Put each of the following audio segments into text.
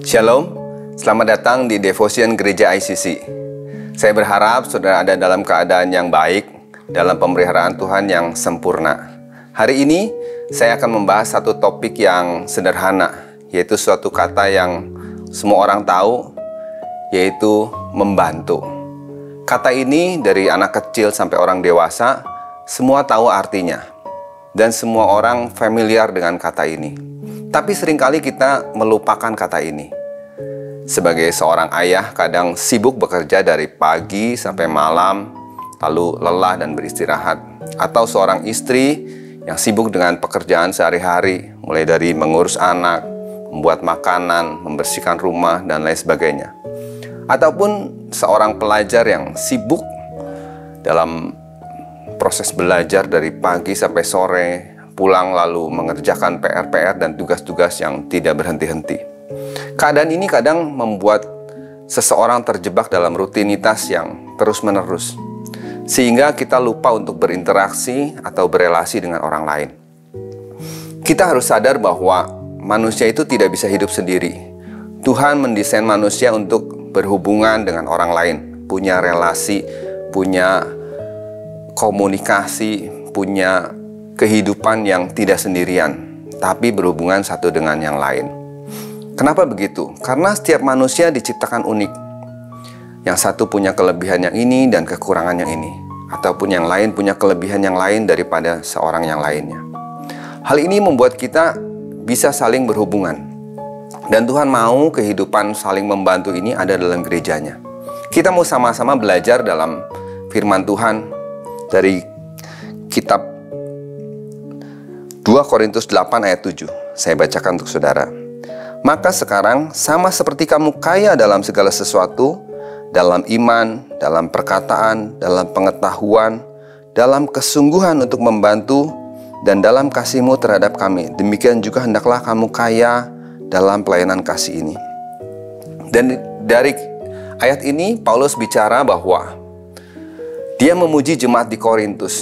Shalom, selamat datang di Devotion Gereja ICC. Saya berharap saudara ada dalam keadaan yang baik, dalam pemeliharaan Tuhan yang sempurna. Hari ini saya akan membahas satu topik yang sederhana, yaitu suatu kata yang semua orang tahu, yaitu membantu. Kata ini dari anak kecil sampai orang dewasa, semua tahu artinya. Dan semua orang familiar dengan kata ini. Tapi seringkali kita melupakan kata ini. Sebagai seorang ayah, kadang sibuk bekerja dari pagi sampai malam, lalu lelah dan beristirahat. Atau seorang istri yang sibuk dengan pekerjaan sehari-hari, mulai dari mengurus anak, membuat makanan, membersihkan rumah, dan lain sebagainya. Ataupun seorang pelajar yang sibuk dalam proses belajar dari pagi sampai sore, pulang lalu mengerjakan PR-PR dan tugas-tugas yang tidak berhenti-henti. Keadaan ini kadang membuat seseorang terjebak dalam rutinitas yang terus-menerus, sehingga kita lupa untuk berinteraksi atau berelasi dengan orang lain. Kita harus sadar bahwa manusia itu tidak bisa hidup sendiri. Tuhan mendesain manusia untuk berhubungan dengan orang lain, punya relasi, punya komunikasi, punya kehidupan yang tidak sendirian, tapi berhubungan satu dengan yang lain. Kenapa begitu? Karena setiap manusia diciptakan unik. Yang satu punya kelebihan yang ini dan kekurangan yang ini, ataupun yang lain punya kelebihan yang lain daripada seorang yang lainnya. Hal ini membuat kita bisa saling berhubungan. Dan Tuhan mau kehidupan saling membantu ini ada dalam gerejanya. Kita mau sama-sama belajar dalam firman Tuhan dari kitab 2 Korintus 8 ayat 7. Saya bacakan untuk saudara. Maka sekarang sama seperti kamu kaya dalam segala sesuatu, dalam iman, dalam perkataan, dalam pengetahuan, dalam kesungguhan untuk membantu, dan dalam kasihmu terhadap kami, demikian juga hendaklah kamu kaya dalam pelayanan kasih ini. Dan dari ayat ini Paulus bicara bahwa dia memuji jemaat di Korintus.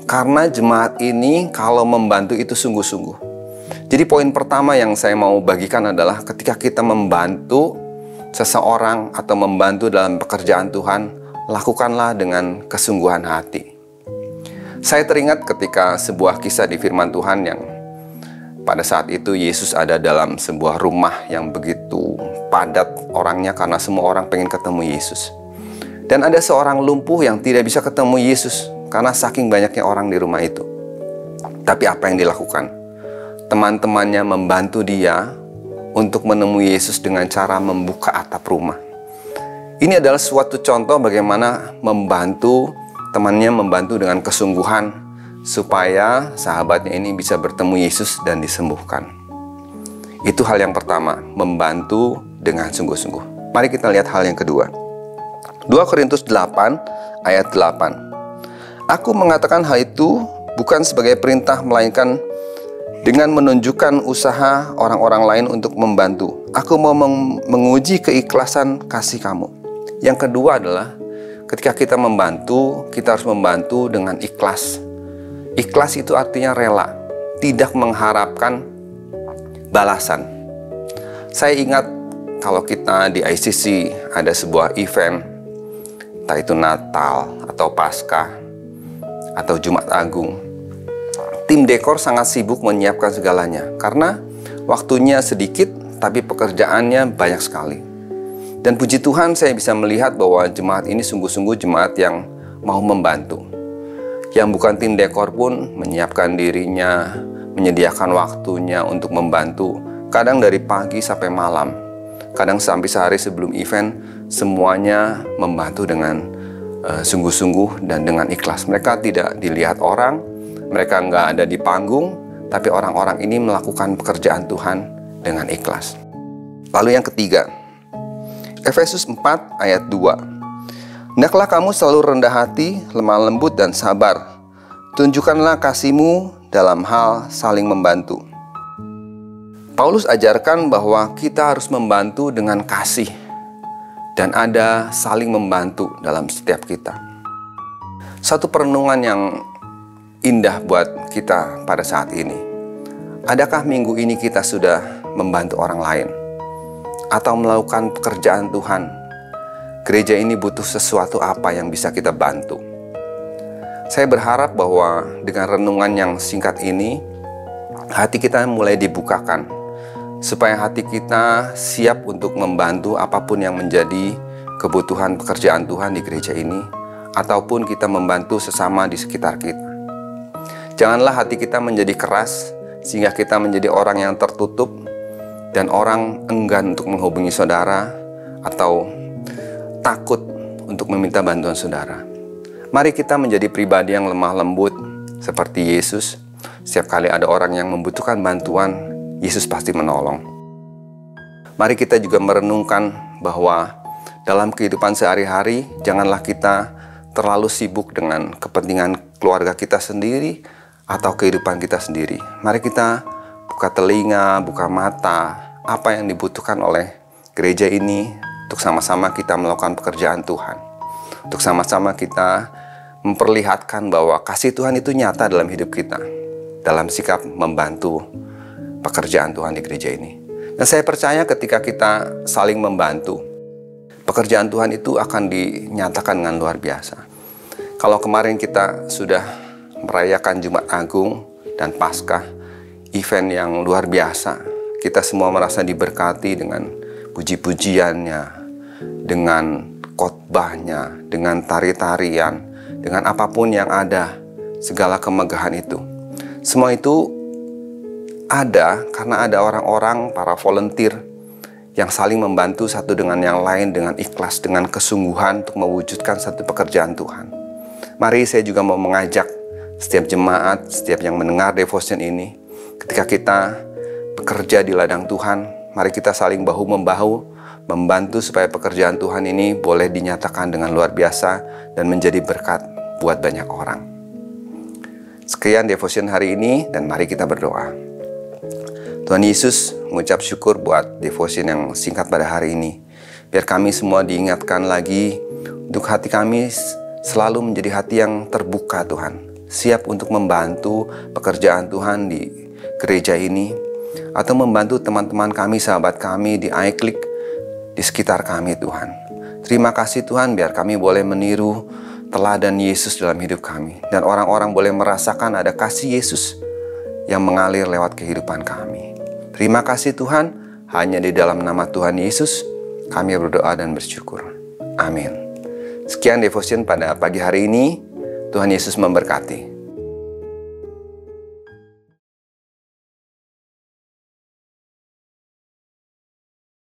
Karena jemaat ini kalau membantu itu sungguh-sungguh. Jadi poin pertama yang saya mau bagikan adalah ketika kita membantu seseorang atau membantu dalam pekerjaan Tuhan, lakukanlah dengan kesungguhan hati. Saya teringat ketika sebuah kisah di firman Tuhan yang pada saat itu Yesus ada dalam sebuah rumah yang begitu padat orangnya karena semua orang pengen ketemu Yesus. Dan ada seorang lumpuh yang tidak bisa ketemu Yesus karena saking banyaknya orang di rumah itu. Tapi apa yang dilakukan? Teman-temannya membantu dia untuk menemui Yesus dengan cara membuka atap rumah. Ini adalah suatu contoh bagaimana temannya membantu dengan kesungguhan supaya sahabatnya ini bisa bertemu Yesus dan disembuhkan. Itu hal yang pertama, membantu dengan sungguh-sungguh. Mari kita lihat hal yang kedua. 2 Korintus 8 ayat 8. Aku mengatakan hal itu bukan sebagai perintah, melainkan dengan menunjukkan usaha orang-orang lain untuk membantu. Aku mau menguji keikhlasan kasih kamu. Yang kedua adalah ketika kita membantu, kita harus membantu dengan ikhlas. Ikhlas itu artinya rela, tidak mengharapkan balasan. Saya ingat kalau kita di ICC ada sebuah event, entah itu Natal atau Paskah atau Jumat Agung, tim dekor sangat sibuk menyiapkan segalanya karena waktunya sedikit tapi pekerjaannya banyak sekali. Dan puji Tuhan saya bisa melihat bahwa jemaat ini sungguh-sungguh jemaat yang mau membantu. Yang bukan tim dekor pun menyiapkan dirinya, menyediakan waktunya untuk membantu, kadang dari pagi sampai malam, kadang sampai sehari sebelum event, semuanya membantu dengan sungguh-sungguh dan dengan ikhlas. Mereka tidak dilihat orang, mereka nggak ada di panggung, tapi orang-orang ini melakukan pekerjaan Tuhan dengan ikhlas. Lalu yang ketiga, Efesus 4 ayat 2. Hendaklah kamu selalu rendah hati, lemah lembut dan sabar. Tunjukkanlah kasihmu dalam hal saling membantu. Paulus ajarkan bahwa kita harus membantu dengan kasih. Dan ada saling membantu dalam setiap kita. Satu perenungan yang indah buat kita pada saat ini. Adakah minggu ini kita sudah membantu orang lain? atau melakukan pekerjaan Tuhan, gereja ini butuh sesuatu apa yang bisa kita bantu. Saya berharap bahwa dengan renungan yang singkat ini, hati kita mulai dibukakan, supaya hati kita siap untuk membantu apapun yang menjadi kebutuhan pekerjaan Tuhan di gereja ini, ataupun kita membantu sesama di sekitar kita. Janganlah hati kita menjadi keras, sehingga kita menjadi orang yang tertutup, dan orang enggan untuk menghubungi saudara, atau takut untuk meminta bantuan saudara. Mari kita menjadi pribadi yang lemah lembut, seperti Yesus. Setiap kali ada orang yang membutuhkan bantuan, Yesus pasti menolong. Mari kita juga merenungkan bahwa dalam kehidupan sehari-hari, janganlah kita terlalu sibuk dengan kepentingan keluarga kita sendiri atau kehidupan kita sendiri. Mari kita buka telinga, buka mata, apa yang dibutuhkan oleh gereja ini untuk sama-sama kita melakukan pekerjaan Tuhan. Untuk sama-sama kita memperlihatkan bahwa kasih Tuhan itu nyata dalam hidup kita, dalam sikap membantu pekerjaan Tuhan di gereja ini. Dan saya percaya ketika kita saling membantu, pekerjaan Tuhan itu akan dinyatakan dengan luar biasa. Kalau kemarin kita sudah merayakan Jumat Agung dan Paskah, event yang luar biasa, kita semua merasa diberkati dengan puji-pujiannya, dengan khotbahnya, dengan tari-tarian, dengan apapun yang ada, segala kemegahan itu. Semua itu ada karena ada orang-orang, para volunteer yang saling membantu satu dengan yang lain dengan ikhlas, dengan kesungguhan untuk mewujudkan satu pekerjaan Tuhan. Mari saya juga mau mengajak setiap jemaat, setiap yang mendengar devotion ini, ketika kita bekerja di ladang Tuhan, mari kita saling bahu-membahu, membantu supaya pekerjaan Tuhan ini boleh dinyatakan dengan luar biasa dan menjadi berkat buat banyak orang. Sekian devotion hari ini, dan mari kita berdoa. Tuhan Yesus, mengucap syukur buat devotion yang singkat pada hari ini. Biar kami semua diingatkan lagi untuk hati kami selalu menjadi hati yang terbuka Tuhan, siap untuk membantu pekerjaan Tuhan di gereja ini, atau membantu teman-teman kami, sahabat kami di iClick, di sekitar kami Tuhan. Terima kasih Tuhan, biar kami boleh meniru teladan Yesus dalam hidup kami, dan orang-orang boleh merasakan ada kasih Yesus yang mengalir lewat kehidupan kami. Terima kasih Tuhan, hanya di dalam nama Tuhan Yesus kami berdoa dan bersyukur. Amin. Sekian devotion pada pagi hari ini. Tuhan Yesus memberkati.